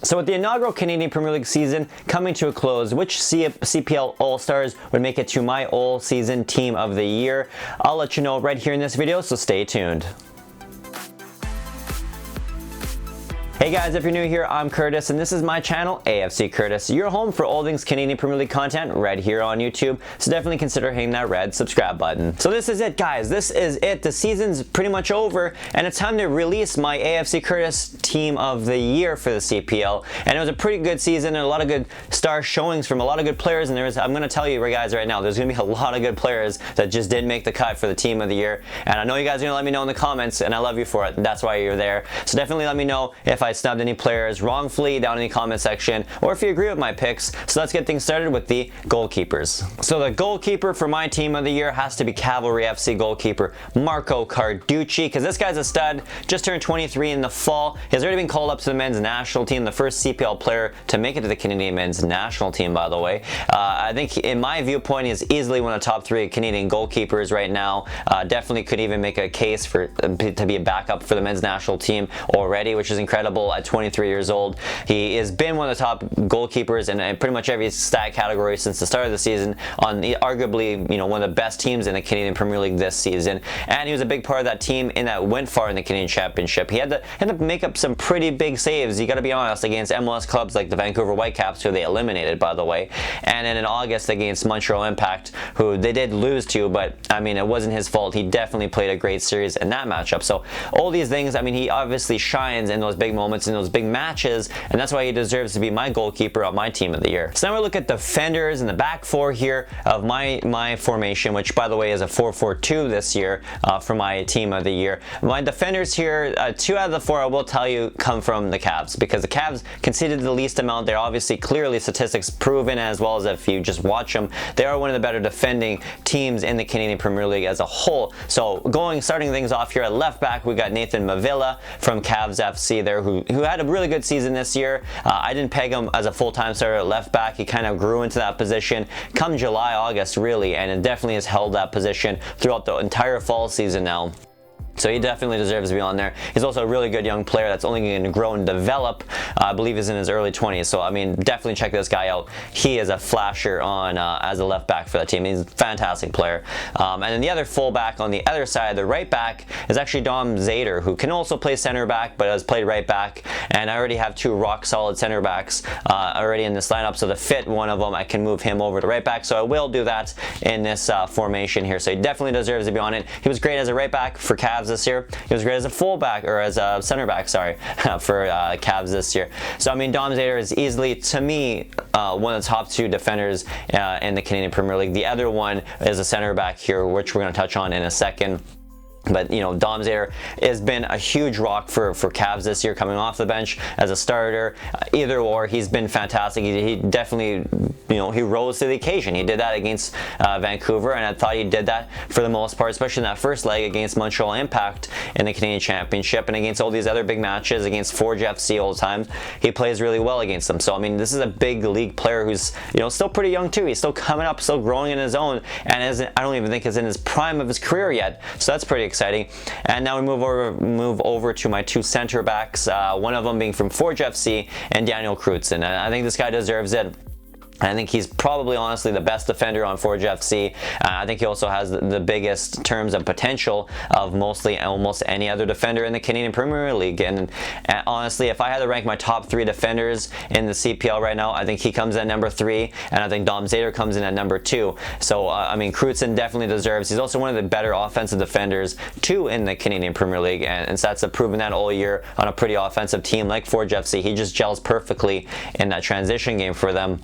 So with the inaugural Canadian Premier League season coming to a close, which CPL All-Stars would make it to my all-season team of the year? I'll let you know right here in this video, so stay tuned. Hey guys, if you're new here, I'm Curtis, and this is my channel, A.F.C. Curtis, your home for all things Canadian Premier League content right here on YouTube, so definitely consider hitting that red subscribe button. So this is it, guys. This is it. The season's pretty much over, and it's time to release my A.F.C. Curtis Team of the Year for the CPL, and it was a pretty good season and a lot of good star showings from a lot of good players, and I'm going to tell you guys right now, there's going to be a lot of good players that just didn't make the cut for the Team of the Year, and I know you guys are going to let me know in the comments, and I love you for it. That's why you're there. So definitely let me know if I snubbed any players wrongfully down in the comment section, or if you agree with my picks. So let's get things started with the goalkeepers. So the goalkeeper for my team of the year has to be Cavalry FC goalkeeper Marco Carducci, because this guy's a stud, just turned 23 in the fall. He's already been called up to the men's national team, the first CPL player to make it to the Canadian men's national team, by the way. I think in my viewpoint, he's easily one of the top 3 Canadian goalkeepers right now. Definitely could even make a case for to be a backup for the men's national team already, which is incredible at 23 years old. He has been one of the top goalkeepers in pretty much every stat category since the start of the season, on arguably, you know, one of the best teams in the Canadian Premier League this season, and he was a big part of that team in that went far in the Canadian Championship. He had to make up some pretty big saves, you got to be honest, against MLS clubs like the Vancouver Whitecaps, who they eliminated, by the way, and then in August against Montreal Impact, who they did lose to, but I mean, it wasn't his fault. He definitely played a great series in that matchup. So all these things, I mean, he obviously shines in those big moments, in those big matches, and that's why he deserves to be my goalkeeper on my team of the year. So now we look at the defenders in the back 4 here of my formation, which by the way is a 4-4-2 this year for my team of the year. My defenders here, 2 out of the 4 I will tell you come from the Cavs, because the Cavs conceded the least amount. They're obviously clearly statistics proven, as well as if you just watch them, they are one of the better defending teams in the Canadian Premier League as a whole. So starting things off here at left back, we got Nathan Mavila from Cavs FC there, who had a really good season this year. I didn't peg him as a full-time starter at left back. He kind of grew into that position come July, August really, and it definitely has held that position throughout the entire fall season now. So he definitely deserves to be on there. He's also a really good young player that's only going to grow and develop. I believe he's in his early 20s. So, I mean, definitely check this guy out. He is a flasher on as a left back for the team. He's a fantastic player. And then the other fullback on the other side, the right back, is actually Dom Zader, who can also play center back, but has played right back. And I already have 2 rock-solid center backs already in this lineup. So to fit one of them, I can move him over to right back. So I will do that in this formation here. So he definitely deserves to be on it. He was great as a right back for Cavs this year. He was great as a fullback, or as a center back, sorry, for Cavs this year. So I mean, Dom Zader is easily, to me, one of the top 2 defenders in the Canadian Premier League. The other one is a center back here, which we're going to touch on in a second. But, you know, Dom Zader has been a huge rock for Cavs this year, coming off the bench as a starter. Either or, he's been fantastic. He definitely, you know, he rose to the occasion. He did that against Vancouver, and I thought he did that for the most part, especially in that first leg against Montreal Impact in the Canadian Championship, and against all these other big matches against Forge FC all the time. He plays really well against them. So, I mean, this is a big league player who's, you know, still pretty young too. He's still coming up, still growing in his own, and I don't even think is in his prime of his career yet. So that's pretty exciting. And now we move over to my 2 center backs, one of them being from Forge FC and Daniel Crutzen. And I think this guy deserves it. I think he's probably, honestly, the best defender on Forge FC. I think he also has the biggest terms of potential of almost any other defender in the Canadian Premier League. And honestly, if I had to rank my top 3 defenders in the CPL right now, I think he comes at number 3, and I think Dom Zader comes in at number 2. So, I mean, Crutzen definitely deserves. He's also one of the better offensive defenders, too, in the Canadian Premier League, and Stats have proven that all year on a pretty offensive team like Forge FC. He just gels perfectly in that transition game for them.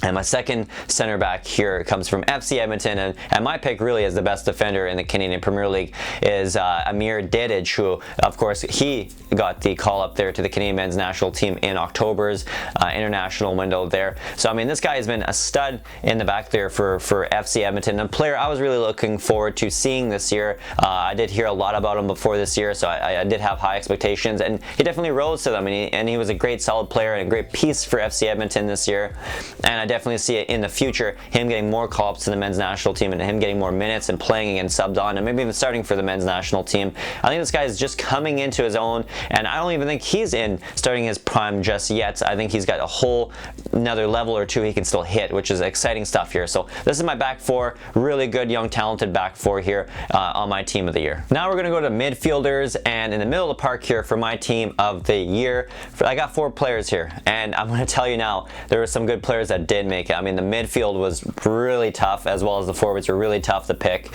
And my second center back here comes from FC Edmonton, and my pick really is the best defender in the Canadian Premier League is Amir Dedic, who, of course, he got the call up there to the Canadian men's national team in October's international window there. So, I mean, this guy has been a stud in the back there for FC Edmonton, a player I was really looking forward to seeing this year. I did hear a lot about him before this year, so I did have high expectations, and he definitely rose to them, and he was a great solid player and a great piece for FC Edmonton this year. And I definitely see it in the future, him getting more call-ups to the men's national team and him getting more minutes and playing and subbed on and maybe even starting for the men's national team. I think this guy is just coming into his own, and I don't even think he's in starting his prime just yet. I think he's got a whole another level or two he can still hit, which is exciting stuff here. So this is my back four, really good, young, talented back four here on my team of the year. Now we're going to go to midfielders, and in the middle of the park here for my team of the year, I got 4 players here, and I'm going to tell you now, there were some good players that did make it. I mean, the midfield was really tough, as well as the forwards were really tough to pick.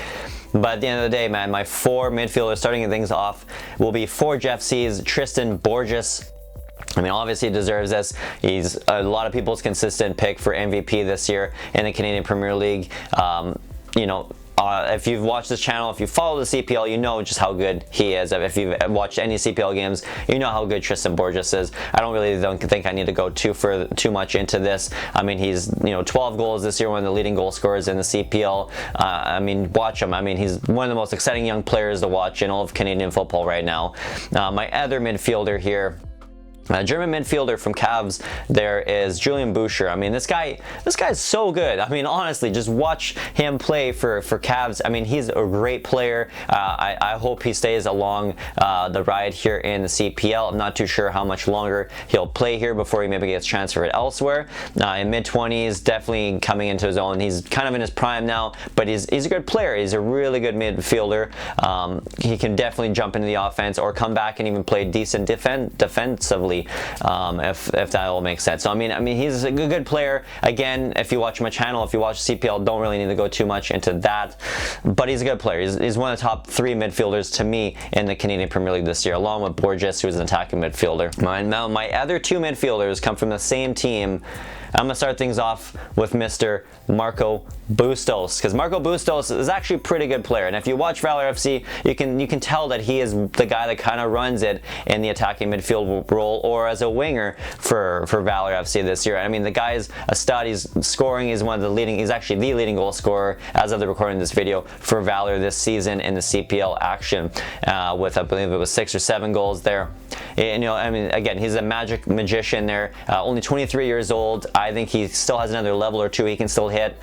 But at the end of the day, man, my 4 midfielders starting things off will be for A.F.C's Tristan Borges. I mean, obviously he deserves this. He's a lot of people's consistent pick for MVP this year in the Canadian Premier League. You know, if you've watched this channel, if you follow the CPL, you know just how good he is. If you've watched any CPL games, you know how good Tristan Borges is. I don't think I need to go too much into this. I mean, he's 12 goals this year, one of the leading goal scorers in the CPL. I mean, watch him. I mean, he's one of the most exciting young players to watch in all of Canadian football right now. My other midfielder here, German midfielder from Cavs, there is Julian Boucher. I mean, this guy is so good. I mean, honestly, just watch him play for Cavs. I mean, he's a great player. I hope he stays along the ride here in the CPL. I'm not too sure how much longer he'll play here before he maybe gets transferred elsewhere. In mid-20s, definitely coming into his own. He's kind of in his prime now, but he's a good player. He's a really good midfielder. He can definitely jump into the offense or come back and even play decent defensively. If that all makes sense. So I mean he's a good player. Again, if you watch my channel, if you watch CPL, don't really need to go too much into that, but he's a good player. He's one of the top 3 midfielders to me in the Canadian Premier League this year, along with Borges, who's an attacking midfielder. My other 2 midfielders come from the same team. I'm going to start things off with Mr. Marco Bustos, because Marco Bustos is actually a pretty good player, and if you watch Valor FC, you can tell that he is the guy that kind of runs it in the attacking midfield role or as a winger for Valor FC this year. I mean, the guy is a stud. He's scoring. He's he's actually the leading goal scorer as of the recording of this video for Valor this season in the CPL action, with I believe it was 6 or 7 goals there. And, I mean, again, he's a magic magician there. Only 23 years old. I think he still has another level or 2 he can still hit.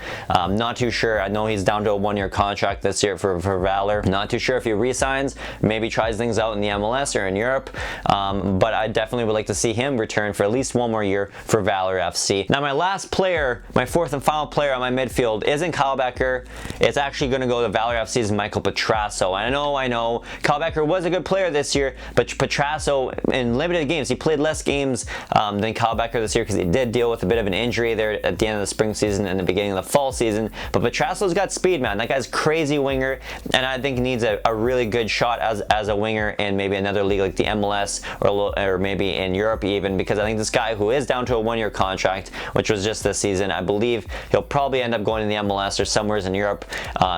Not too sure. I know he's down to a 1-year contract this year for Valor. Not too sure if he re-signs, maybe tries things out in the MLS or in Europe. But I definitely would like to see him return for at least 1 more year for Valor FC. Now, my last player, my 4th and final player on my midfield isn't Kyle Becker. It's actually going to go to Valor FC's Michael Petrasso. I know. Kyle Becker was a good player this year, but Petrasso, in limited games, he played less games than Kyle Becker this year because he did deal with a bit of an injury there at the end of the spring season and the beginning of the fall season. But Petrasso's got speed, man. That guy's crazy winger, and I think he needs a really good shot as a winger in maybe another league like the MLS or maybe in Europe even, because I think this guy, who is down to a 1-year contract, which was just this season, I believe he'll probably end up going to the MLS or somewhere in Europe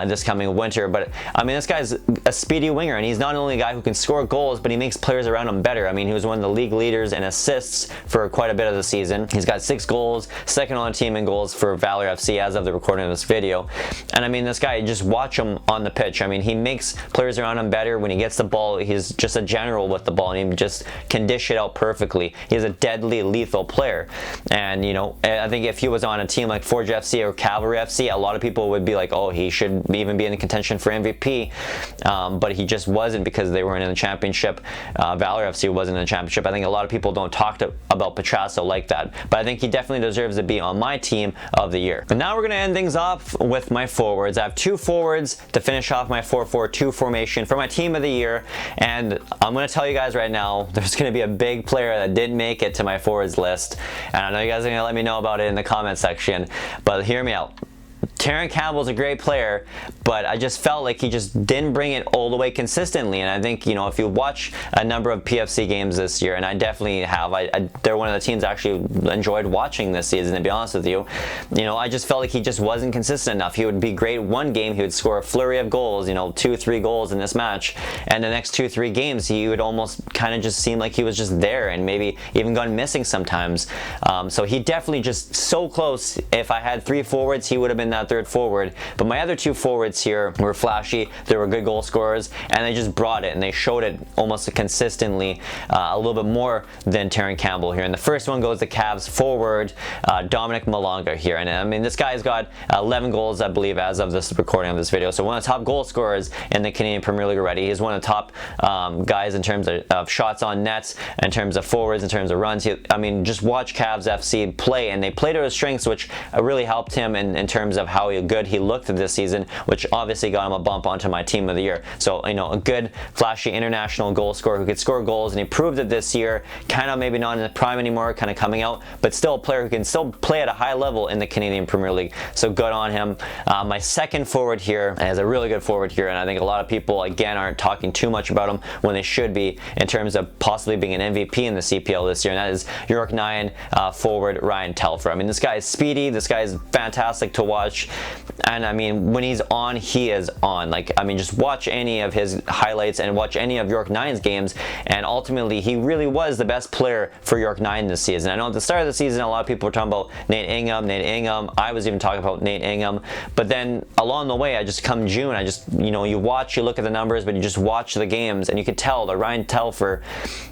this coming winter. But I mean, this guy's a speedy winger, and he's not only a guy who can score goals, but he makes players around him better. I mean, he was one of the league leaders in assists for quite a bit of the season. He's got 6 goals, second on the team in goals for Valor FC as of the recording of this video. And I mean, this guy, just watch him on the pitch. I mean, he makes players around him better. When he gets the ball, he's just a general with the ball, and he just can dish it out perfectly. He's a deadly, lethal player. And I think if he was on a team like Forge FC or Cavalry FC, a lot of people would be like, oh, he should even be in the contention for MVP. But he just wasn't, because they weren't in the championship. Valor FC wasn't in the championship. I think a lot of people don't talk about Petrasso like that, but I think he definitely deserves to be on my team of the year. And now we're going to end things off with my forwards. I have 2 forwards to finish off my 4-4-2 formation for my team of the year, and I'm going to tell you guys right now, there's going to be a big player that didn't make it to my forwards list, and I know you guys are going to let me know about it in the comment section, but hear me out. Terran Campbell's a great player, but I just felt like he just didn't bring it all the way consistently. And I think, if you watch a number of PFC games this year, and I definitely have, they're one of the teams I actually enjoyed watching this season, to be honest with you. I just felt like he just wasn't consistent enough. He would be great one game, he would score a flurry of goals, 2-3 goals in this match, and the next 2-3 games he would almost kind of just seem like he was just there, and maybe even gone missing sometimes. So he definitely just so close. If I had 3 forwards, he would have been that third forward. But my other two forwards here were flashy. They were good goal scorers, and they just brought it, and they showed it almost consistently, a little bit more than Terran Campbell here. And the first one goes to Cavs forward, Dominic Malonga here. And I mean, this guy's got 11 goals, I believe, as of this recording of this video. So one of the top goal scorers in the Canadian Premier League already. He's one of the top guys in terms of shots on nets, in terms of forwards, in terms of runs. I mean, just watch Cavs FC play, and they play to his strengths, which really helped him in terms of how good he looked this season, which obviously got him a bump onto my team of the year. So, you know, a good, flashy international goal scorer who could score goals, and he proved it this year. Kind of maybe not in the prime anymore, kind of coming out, but still a player who can still play at a high level in the Canadian Premier League. So good on him. My second forward here is a really good forward here, and I think a lot of people, again, aren't talking too much about him when they should be, in terms of possibly being an MVP in the CPL this year, and that is York 9 forward Ryan Telfer. I mean, this guy is speedy, this guy is fantastic to watch, and I mean, when he's on, he is on. Like, I mean, just watch any of his highlights and watch any of York 9's games, and ultimately, he really was the best player for York 9 this season. I know at the start of the season, a lot of people were talking about Nate Ingham. I was even talking about Nate Ingham, but then along the way, I just come June, I just, you know, you watch, you look at the numbers, but you just watch the games, and you could tell that Ryan Telfer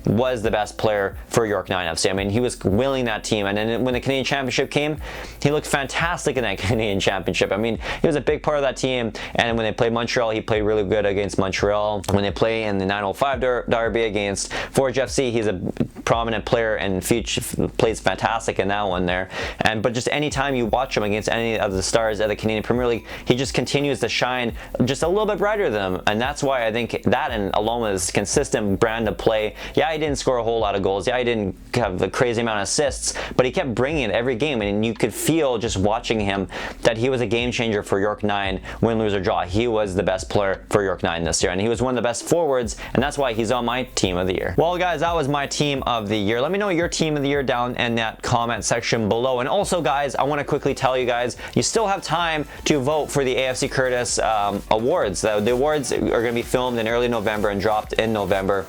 was the best player for York 9 FC. I mean, he was willing that team, and then when the Canadian Championship came, he looked fantastic in that Canadian Championship. I mean, he was a big part of that team, and when they played Montreal, he played really good against Montreal. When they play in the 905 derby against Forge FC, he's a prominent player and plays fantastic in that one there. But just anytime you watch him against any of the stars of the Canadian Premier League, he just continues to shine just a little bit brighter than them, and that's why I think that, and along with his consistent brand of play, yeah, he didn't score a whole lot of goals, yeah, he didn't have the crazy amount of assists, but he kept bringing it every game, and you could feel just watching him that he was a game changer for York 9, win, lose, or draw. He was the best player for York 9 this year, and he was one of the best forwards, and that's why he's on my team of the year. Well, guys, that was my team of the year. Let me know your team of the year down in that comment section below. And also, guys, I want to quickly tell you guys, you still have time to vote for the A.F.C. Curtis awards. The awards are going to be filmed in early November and dropped in November.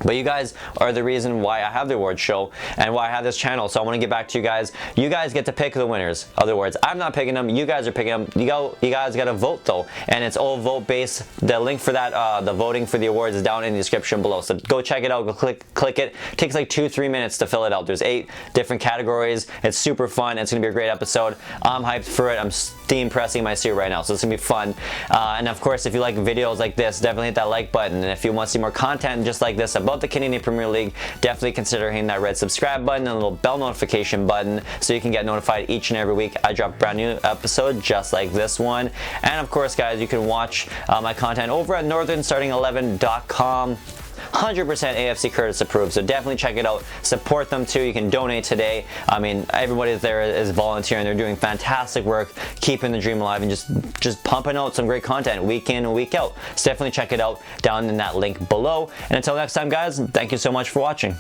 But you guys are the reason why I have the awards show and why I have this channel. So I want to get back to you guys. You guys get to pick the winners of the awards. I'm not picking them. You guys are picking them. You guys got to vote though, and it's all vote based. The link for that, the voting for the awards, is down in the description below. So go check it out. Go click it. It takes like 2-3 minutes to fill it out. There's 8 different categories. It's super fun. It's gonna be a great episode. I'm hyped for it. I'm steam pressing my suit right now, so it's gonna be fun. And of course, if you like videos like this, definitely hit that like button. And if you want to see more content just like this about the Canadian Premier League, definitely consider hitting that red subscribe button and a little bell notification button so you can get notified each and every week I drop a brand new episode just like this one. And of course, guys, you can watch my content over at northernstarting11.com. 100% A.F.C. Curtis approved, so definitely check it out. Support them too. You can donate today. I mean, everybody there is volunteering. They're doing fantastic work, keeping the dream alive, and just pumping out some great content week in and week out. So definitely check it out down in that link below. And until next time, guys, thank you so much for watching.